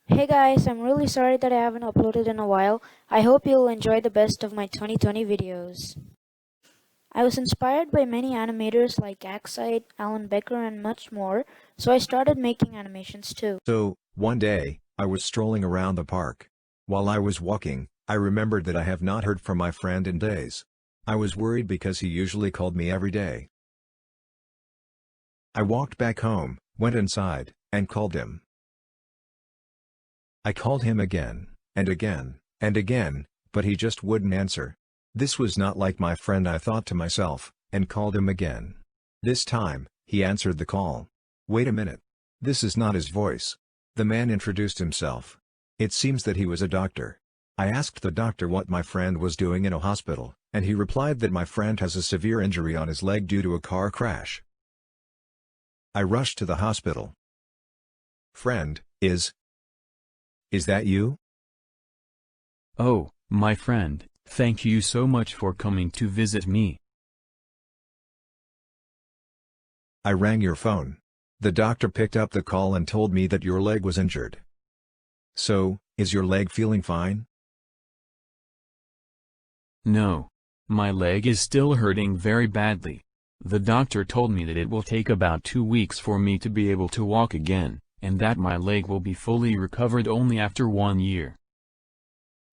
Hey guys, I'm really sorry that I haven't uploaded in a while. I hope you'll enjoy the best of my 2020 videos. I was inspired by many animators like Axide, Alan Becker, and much more, so I started making animations too. So, one day, I was strolling around the park. While I was walking, I remembered that I have not heard from my friend in days. I was worried because he usually called me every day. I walked back home, went inside, and called him. I called him again, and again, and again, but he just wouldn't answer. This was not like my friend, I thought to myself, and called him again. This time, he answered the call. Wait a minute. This is not his voice. The man introduced himself. It seems that he was a doctor. I asked the doctor what my friend was doing in a hospital, and he replied that my friend has a severe injury on his leg due to a car crash. I rushed to the hospital. Friend, is that you? Oh, my friend, thank you so much for coming to visit me. I rang your phone. The doctor picked up the call and told me that your leg was injured. So, is your leg feeling fine? No. My leg is still hurting very badly. The doctor told me that it will take about 2 weeks for me to be able to walk again, and that my leg will be fully recovered only after 1 year.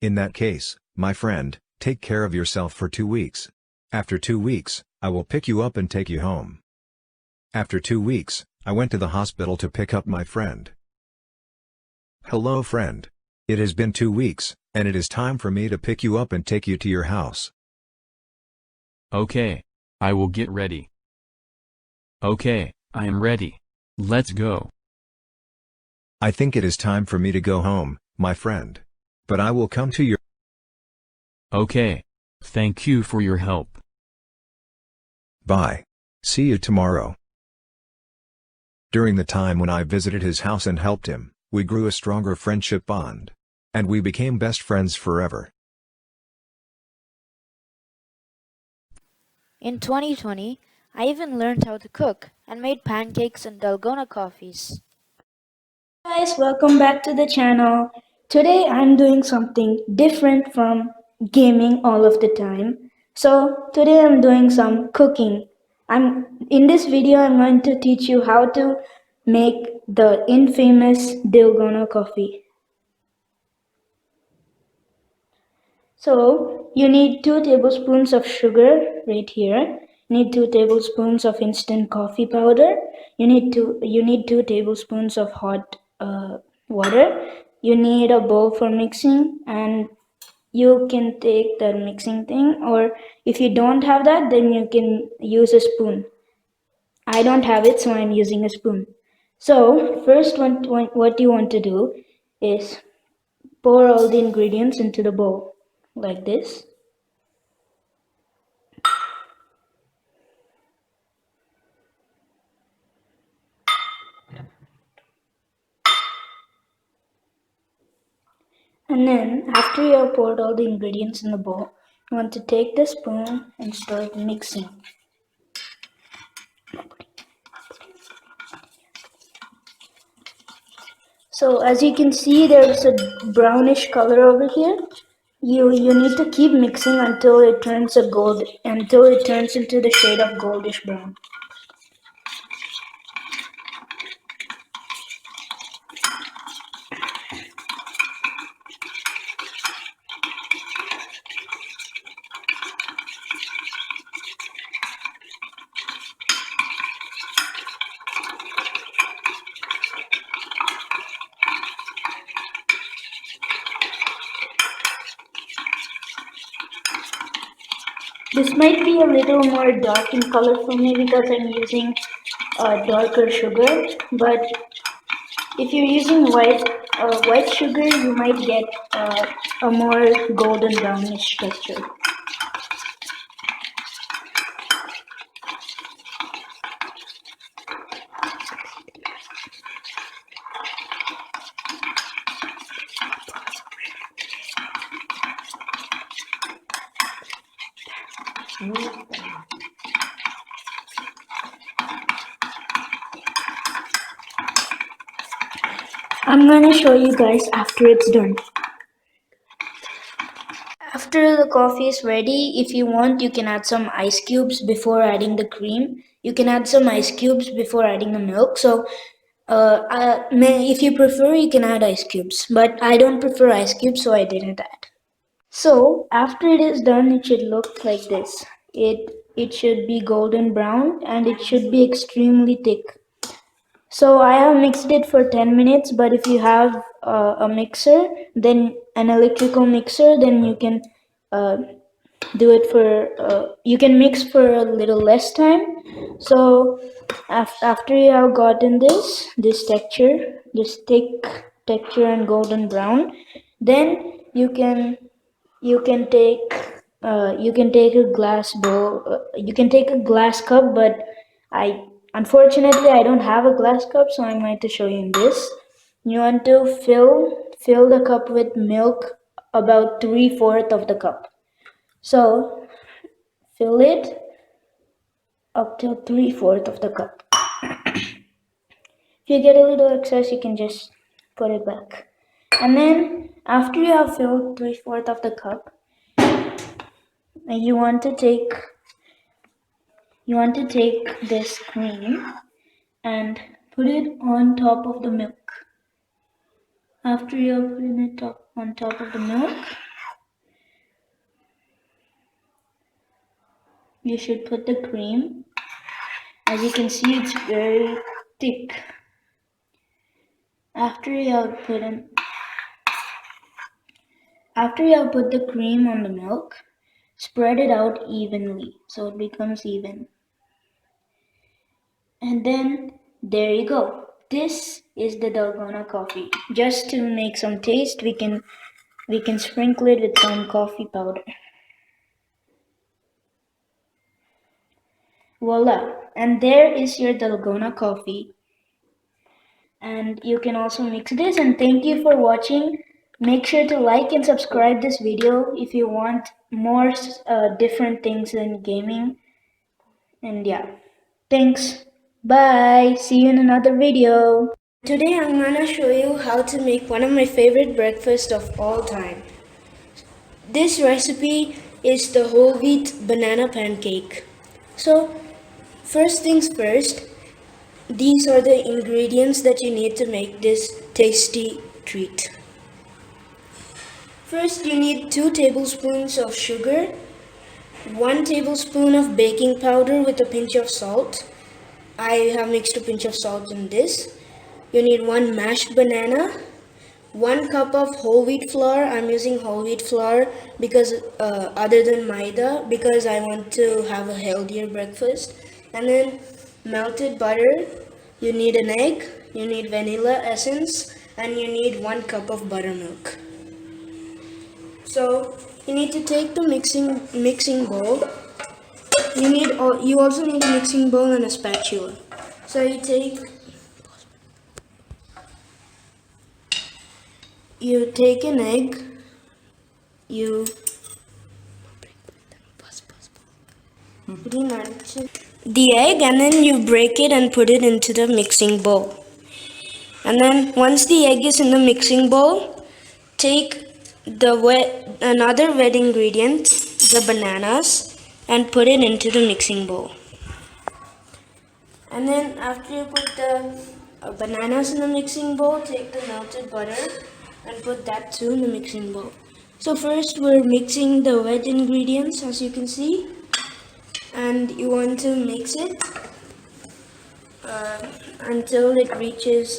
In that case, my friend, take care of yourself for 2 weeks. After 2 weeks, I will pick you up and take you home. After 2 weeks, I went to the hospital to pick up my friend. Hello friend. It has been 2 weeks, and it is time for me to pick you up and take you to your house. Okay. I will get ready. Okay, I am ready. Let's go. I think it is time for me to go home, my friend. But I will come to your... Okay. Thank you for your help. Bye. See you tomorrow. During the time when I visited his house and helped him, we grew a stronger friendship bond. And we became best friends forever. In 2020, I even learned how to cook and made pancakes and dalgona coffees. Guys, welcome back to the channel. Today I'm doing something different from gaming all of the time. So today I'm doing some cooking. In this video I'm going to teach you how to make the infamous dalgona coffee. So you need 2 tablespoons of sugar right here. You need 2 tablespoons of instant coffee powder. You need 2 tablespoons of hot water. You need a bowl for mixing, and you can take the mixing thing, or if you don't have that, then you can use a spoon. I don't have it, so I'm using a spoon. So first, what you want to do is pour all the ingredients into the bowl like this. And then, after you have poured all the ingredients in the bowl, you want to take the spoon and start mixing. So as you can see, there's a brownish color over here. You need to keep mixing until it turns into the shade of goldish brown. This might be a little more dark in color for me because I'm using darker sugar, but if you're using white sugar, you might get a more golden brownish texture. I'm gonna show you guys after it's done. After the coffee is ready, if you want, you can add some ice cubes before adding the cream. You can add some ice cubes before adding the milk. So, if you prefer, you can add ice cubes. But I don't prefer ice cubes, so I didn't add. So, after it is done, it should look like this. It should be golden brown and it should be extremely thick. So I have mixed it for 10 minutes, but if you have a mixer, then an electrical mixer, then you can uh, do it for, you can mix for a little less time. So after you have gotten this texture, this thick texture and golden brown, then you can take a glass bowl, you can take a glass cup, but I unfortunately I don't have a glass cup, so I'm going to show you in this. You want to fill the cup with milk, about 3/4 of the cup. So fill it up till 3/4 of the cup. If you get a little excess, you can just put it back. And then after you have filled 3/4 of the cup, you want to take this cream and put it on top of the milk. After you have put it on top of the milk, you should put the cream. As you can see, it's very thick. After you have put the cream on the milk, spread it out evenly so it becomes even. And then there you go. This is the dalgona coffee. Just to make some taste, we can sprinkle it with some coffee powder. Voila! And there is your dalgona coffee. And you can also mix this. And thank you for watching. Make sure to like and subscribe this video if you want more different things in gaming. And yeah, thanks. Bye. See you in another video. Today I'm gonna show you how to make one of my favorite breakfasts of all time. This recipe is the whole wheat banana pancake. So first things first, these are the ingredients that you need to make this tasty treat. First, you need 2 tablespoons of sugar, 1 tablespoon of baking powder with a pinch of salt. I have mixed a pinch of salt in this. You need 1 mashed banana, 1 cup of whole wheat flour. I'm using whole wheat flour because other than maida, because I want to have a healthier breakfast. And then melted butter. You need an egg, you need vanilla essence, and you need 1 cup of buttermilk. So you need to take the mixing bowl. You also need a mixing bowl and a spatula. So you take an egg. The egg, and then you break it and put it into the mixing bowl. And then once the egg is in the mixing bowl, take another wet ingredient, the bananas, and put it into the mixing bowl. And then after you put the bananas in the mixing bowl, take the melted butter and put that too in the mixing bowl. So first we're mixing the wet ingredients, as you can see, and you want to mix it until it reaches.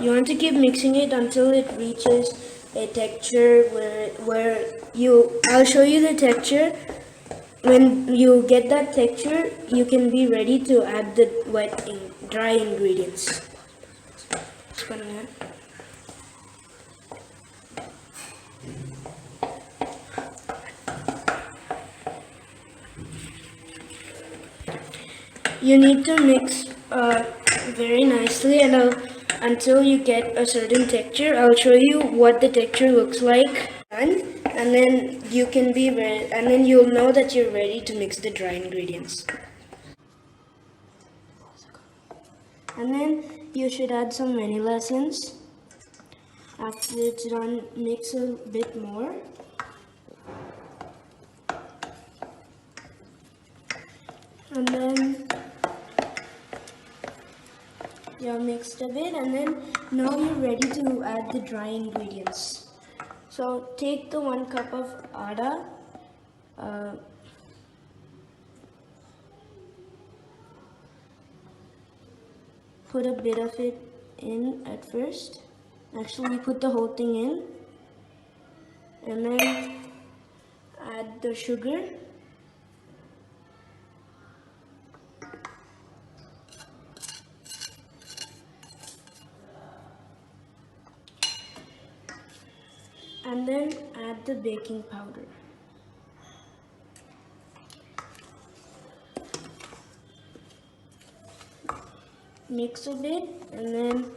You want to keep mixing it until it reaches a texture I'll show you the texture. When you get that texture, you can be ready to add the dry ingredients. You need to mix very nicely until you get a certain texture. I'll show you what the texture looks like. And then you can be ready, and then you'll know that you're ready to mix the dry ingredients. And then you should add some vanilla essence. After it's done, mix a bit more. And then you're mixed a bit, and then now you're ready to add the dry ingredients. So take the 1 cup of atta, put a bit of it in at first. Actually, put the whole thing in, and then add the sugar. And then add the baking powder. Mix a bit, and then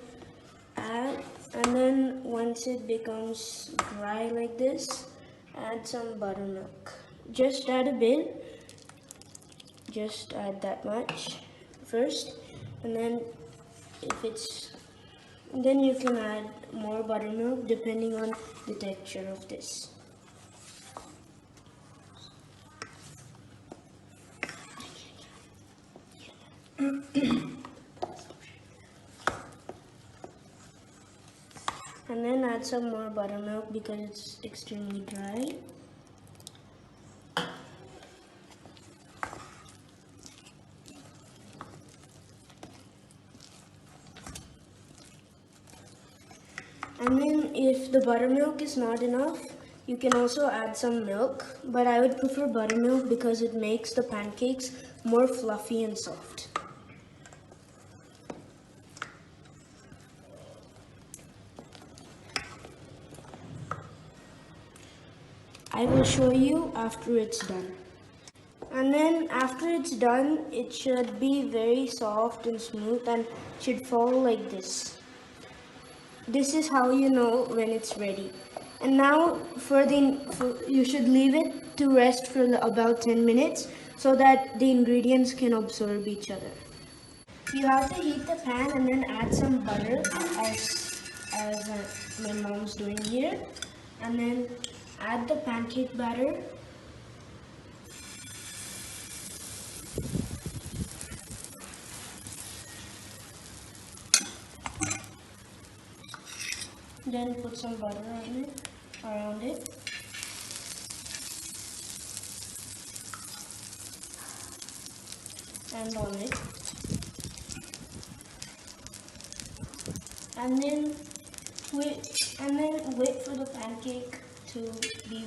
add, and then once it becomes dry like this, add some buttermilk. Just add a bit, just add that much first, and then then you can add more buttermilk depending on the texture of this. And then add some more buttermilk because it's extremely dry. And then if the buttermilk is not enough, you can also add some milk, but I would prefer buttermilk because it makes the pancakes more fluffy and soft. I will show you after it's done. And then after it's done, it should be very soft and smooth and should fall like this. This is how you know when it's ready. And now you should leave it to rest for about 10 minutes so that the ingredients can absorb each other. You have to heat the pan and then add some butter as my mom's doing here. And then add the pancake batter. Then put some butter around it. And on it. And then wait for the pancake to be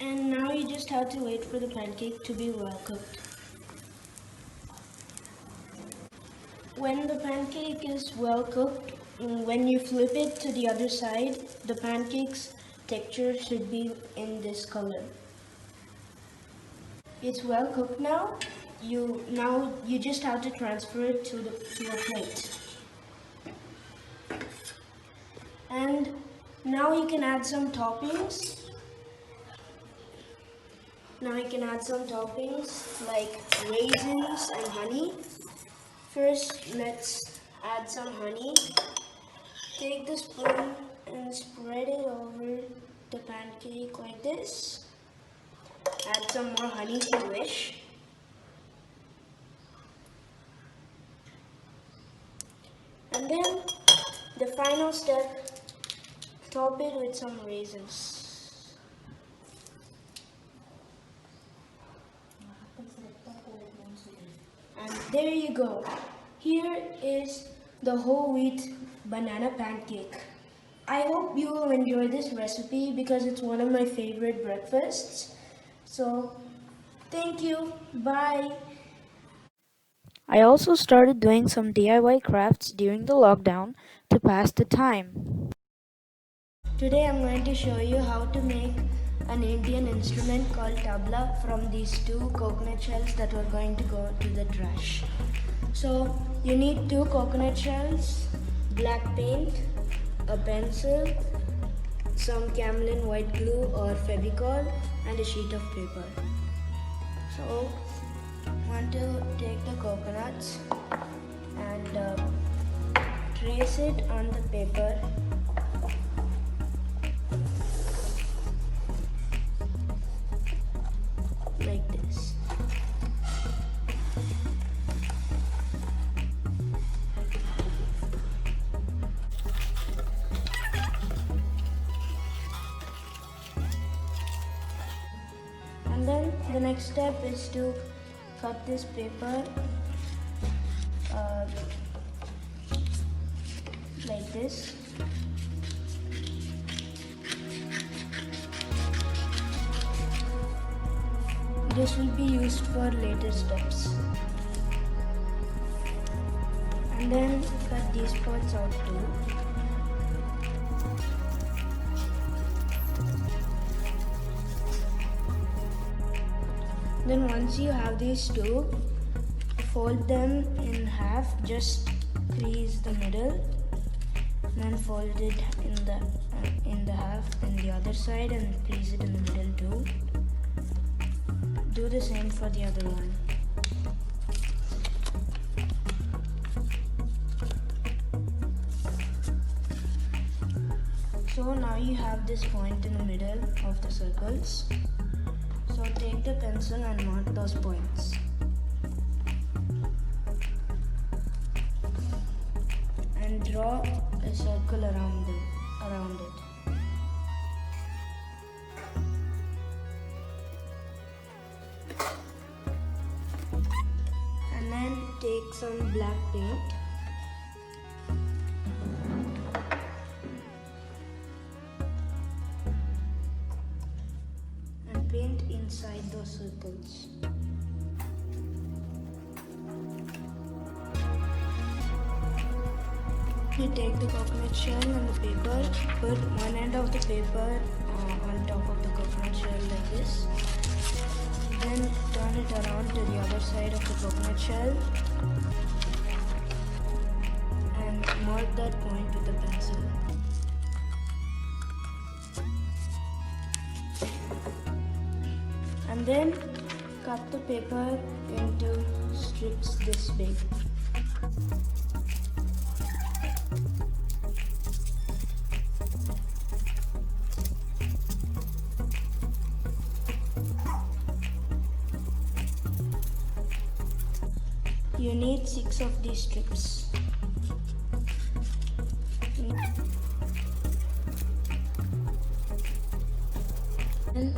and now you just have to wait for the pancake to be well cooked. When the pancake is well cooked, when you flip it to the other side, the pancake's texture should be in this color. It's well cooked now. You just have to transfer it to a plate. And now you can add some toppings. Now you can add some toppings like raisins and honey. First, let's add some honey. Take the spoon and spread it over the pancake like this. Add some more honey if you wish. And then the final step, top it with some raisins. And there you go. Here is the whole wheat banana pancake. I hope you will enjoy this recipe because it's one of my favorite breakfasts. So, thank you. Bye. I also started doing some DIY crafts during the lockdown to pass the time. Today I'm going to show you how to make an Indian instrument called tabla from these 2 coconut shells that we're going to go to the trash. So you need 2 coconut shells, black paint, a pencil, some camelin white glue or Fevicol, and a sheet of paper. So want to take the coconuts and trace it on the paper like this. And then the next step is to cut this paper like this. This will be used for later steps. And then cut these parts out too. Then once you have these two, fold them in half, just crease the middle, then fold it in the half in the other side and crease it in the middle too. Do the same for the other one. So now you have this point in the middle of the circles. So take the pencil and mark those points. And draw a circle around it. And then take some black paint and paint inside those circles. You take the coconut shell and the paper, put one end of the paper on top of the coconut shell like this. Then turn it around to the other side of the coconut shell and mark that point with a pencil. And then cut the paper into strips this big. You need 6 of these strips. Then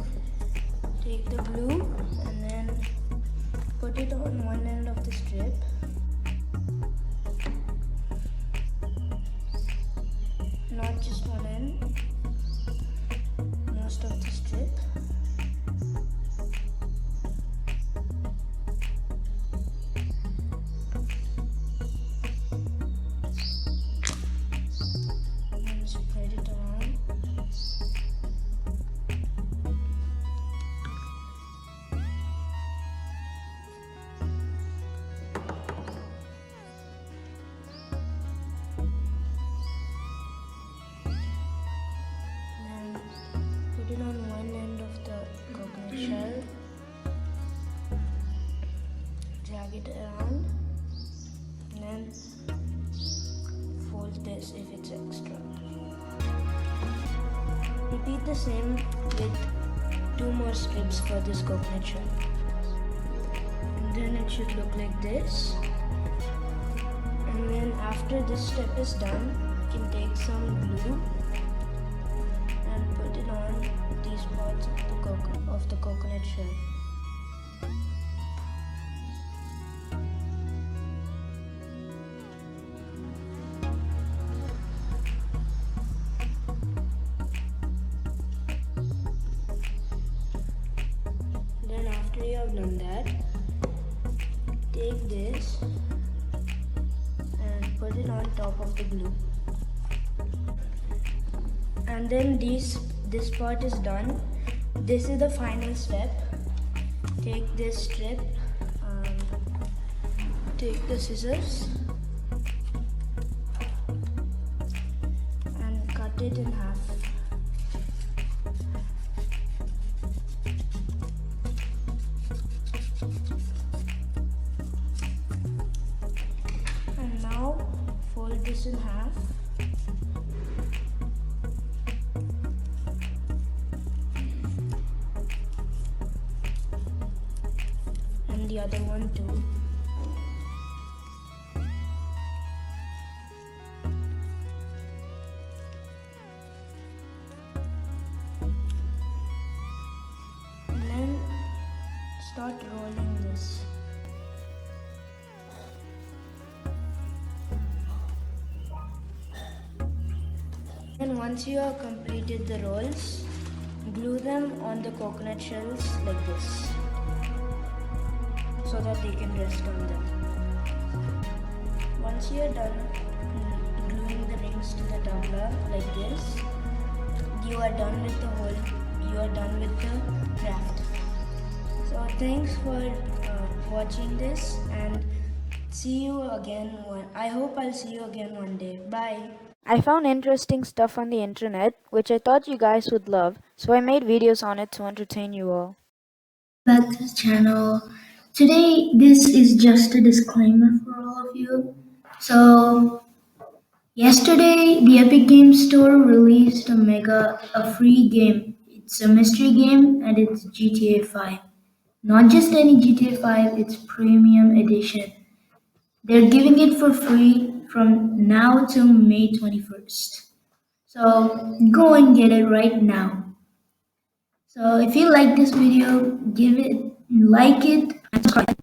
take the glue and then put it on one end of the strip. Not just one end, most of the strip. And spread it around. Then put it on one end of the coconut shell. Drag it around and then fold this if it's extra. Repeat the same with 2 more strips for this coconut shell. And then it should look like this. And then after this step is done, you can take some glue and put it on these parts of the coconut shell. Then after you have done that, take this and put it on top of the glue. And then this part is done. This is the final step. Take this strip take the scissors and cut it in half. And now fold this in half. And the other one too. And then start rolling this. And once you have completed the rolls, glue them on the coconut shells like this so that they can rest on them. Once you are done gluing the rings to the tumbler like this, you are done with the craft. So thanks for watching this, and see you again. I hope I'll see you again one day. Bye. I found interesting stuff on the internet, which I thought you guys would love, so I made videos on it to entertain you all. Back to the channel. Today, this is just a disclaimer for all of you. So, yesterday, the Epic Games Store released a free game. It's a mystery game and it's GTA 5. Not just any GTA 5, it's premium edition. They're giving it for free from now till May 21st. So go and get it right now. So if you like this video, give it like it and subscribe.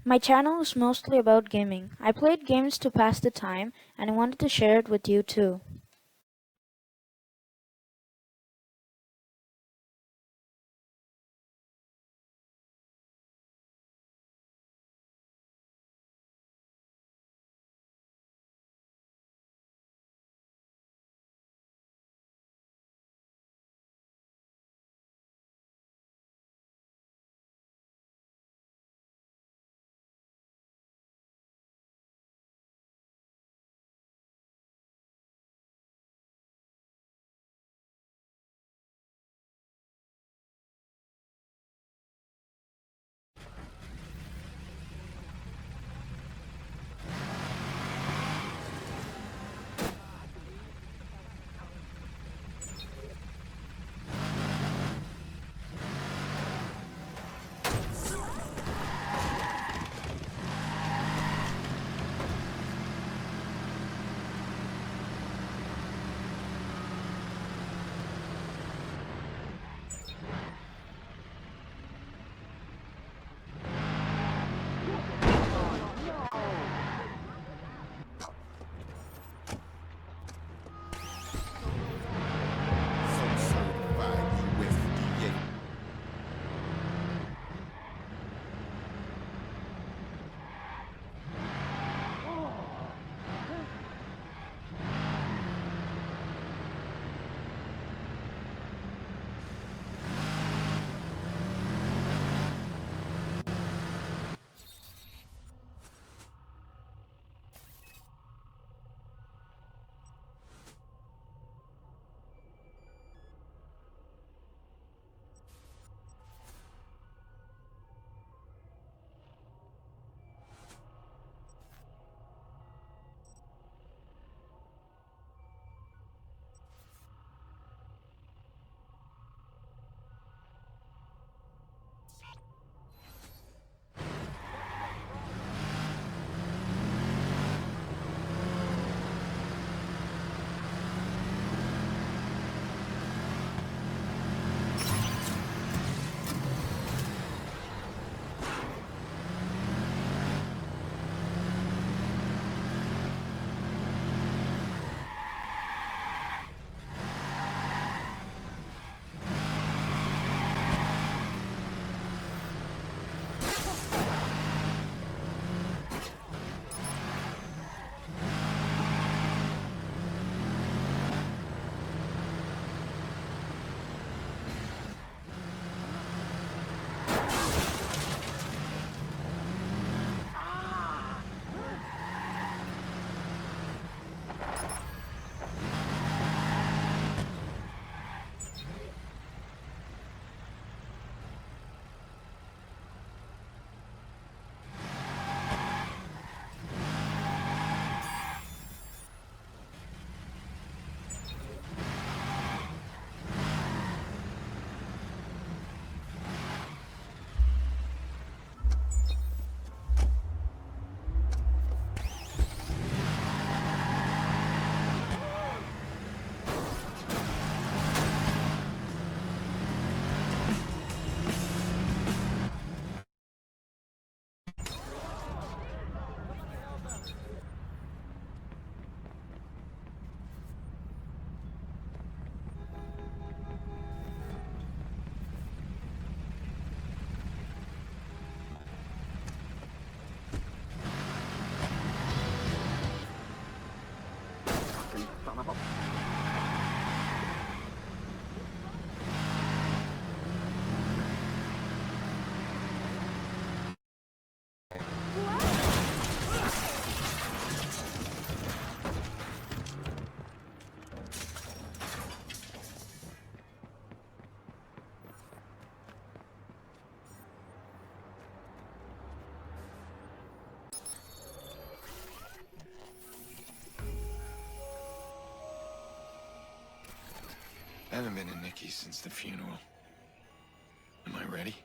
My channel is mostly about gaming. I played games to pass the time and I wanted to share it with you too. I haven't been in Nikki's since the funeral. Am I ready?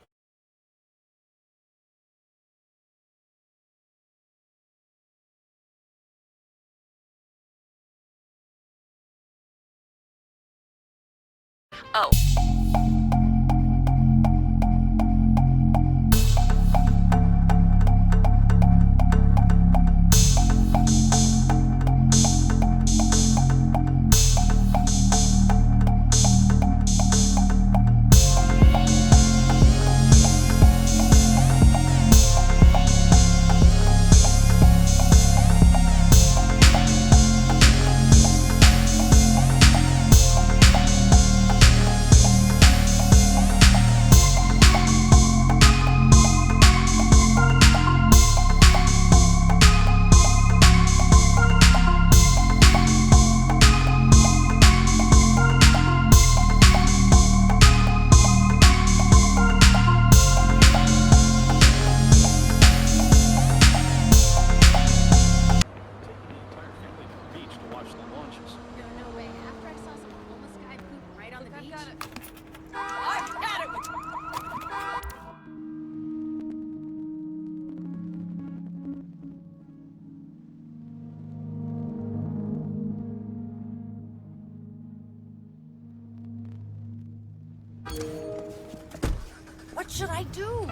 do?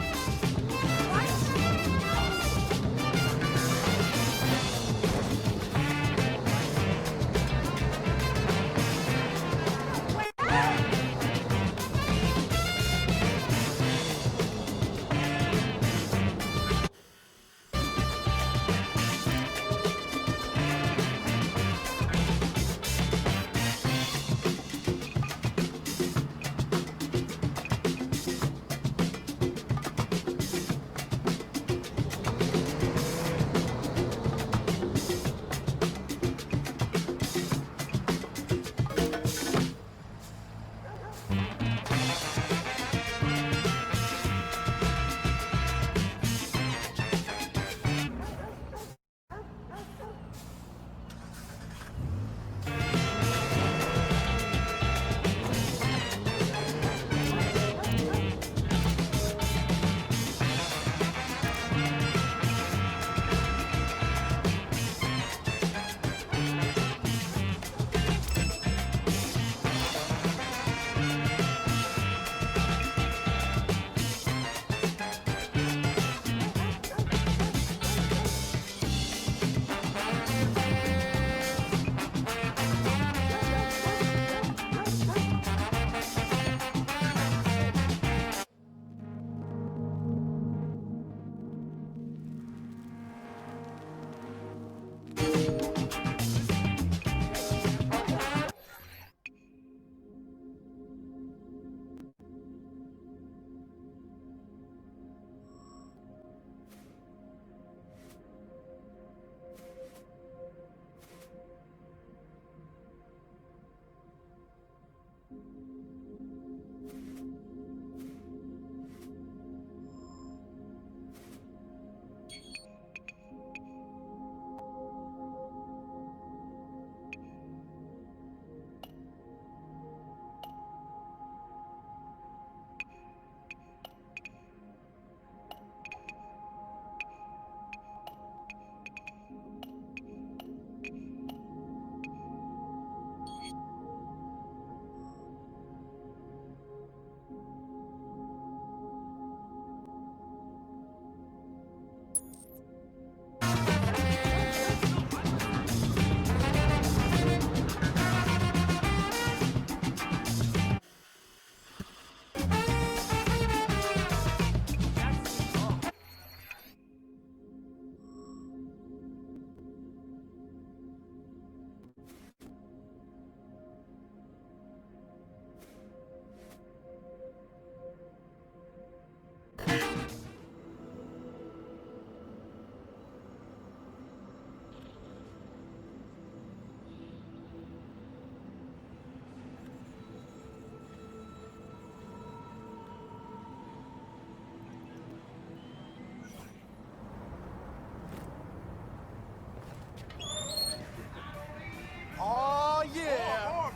Oh, yeah.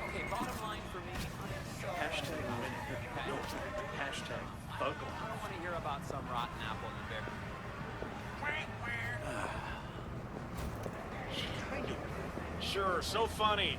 Okay, bottom line for me, I am so... Hashtag win. Hashtag Fuggle. I don't want to hear about some rotten apple in the bear. Sure, so funny.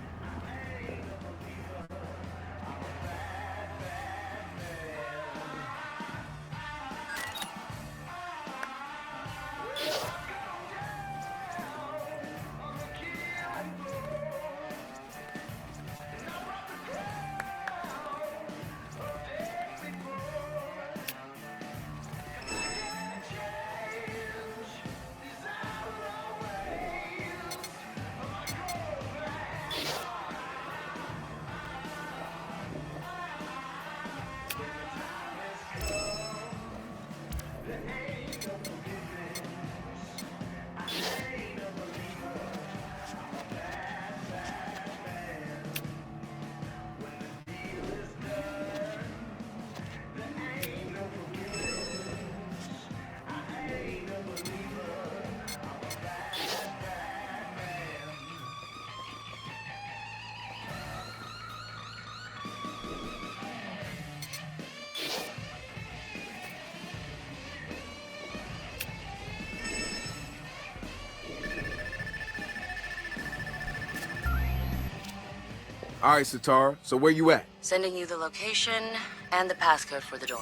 All right, Satara, so where you at? Sending you the location and the passcode for the door.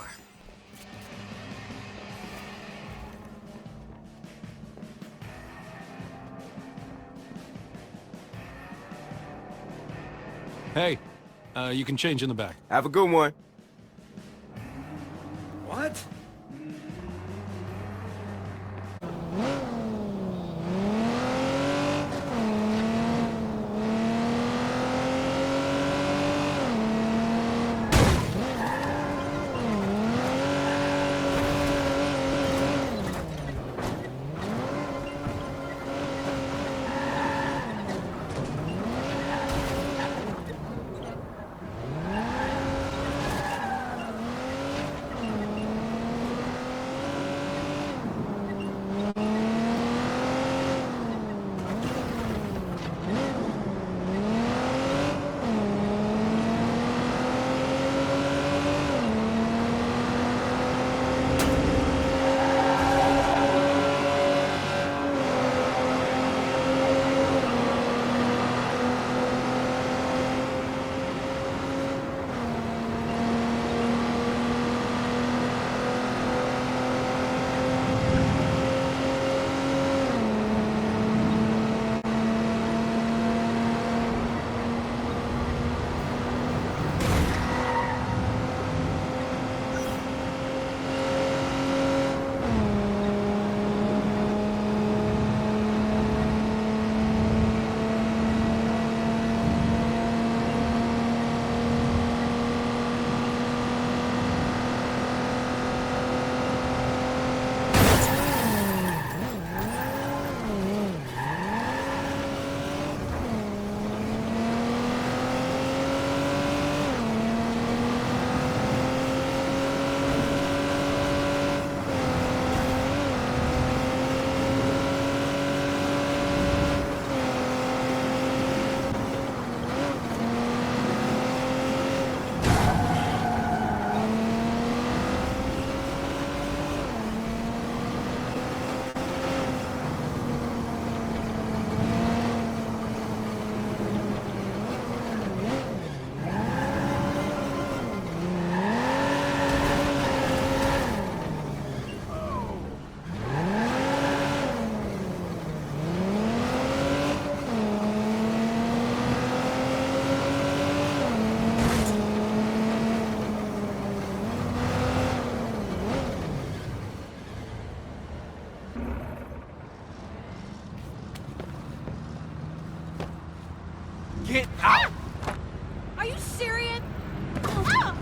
Hey, you can change in the back. Have a good one. What? Get out! Are you serious? Ah!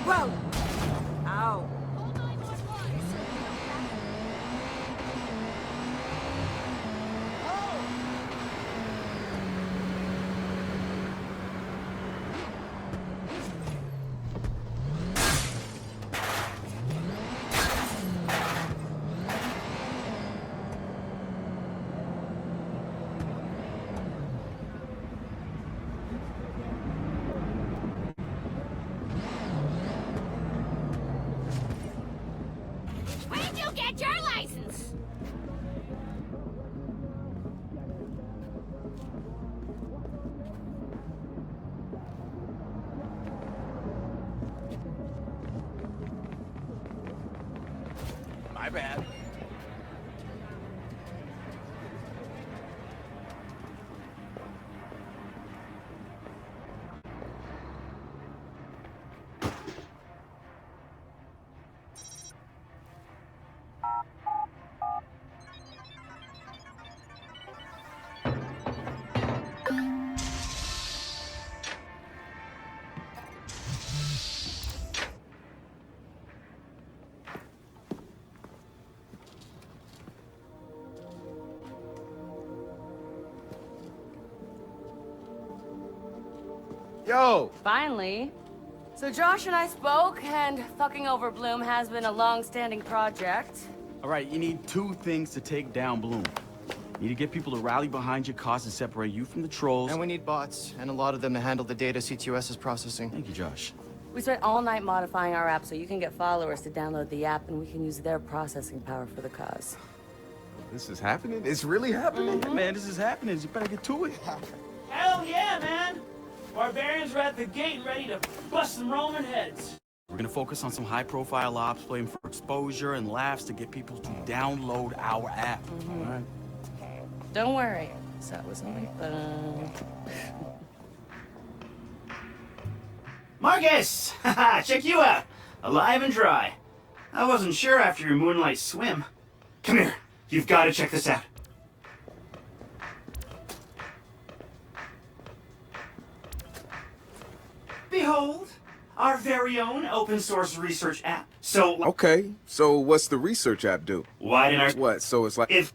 Whoa! Ow. My bad. Yo! Finally. So Josh and I spoke, and fucking over Bloom has been a long-standing project. All right, you need two things to take down Bloom. You need to get people to rally behind your cause and separate you from the trolls. And we need bots, and a lot of them to handle the data CTOS is processing. Thank you, Josh. We spent all night modifying our app so you can get followers to download the app, and we can use their processing power for the cause. This is happening? It's really happening? Yeah, man, this is happening. You better get to it. Hell yeah, man! Barbarians are at the gate ready to bust some Roman heads. We're gonna focus on some high-profile ops, playing for exposure and laughs to get people to download our app. All right? Don't worry. That was only fun. Marcus! Haha, check you out. Alive and dry. I wasn't sure after your moonlight swim. Come here. You've got to check this out. Behold, our very own open source research app. So, Okay, so what's the research app do? why didn't our... What, so it's like... If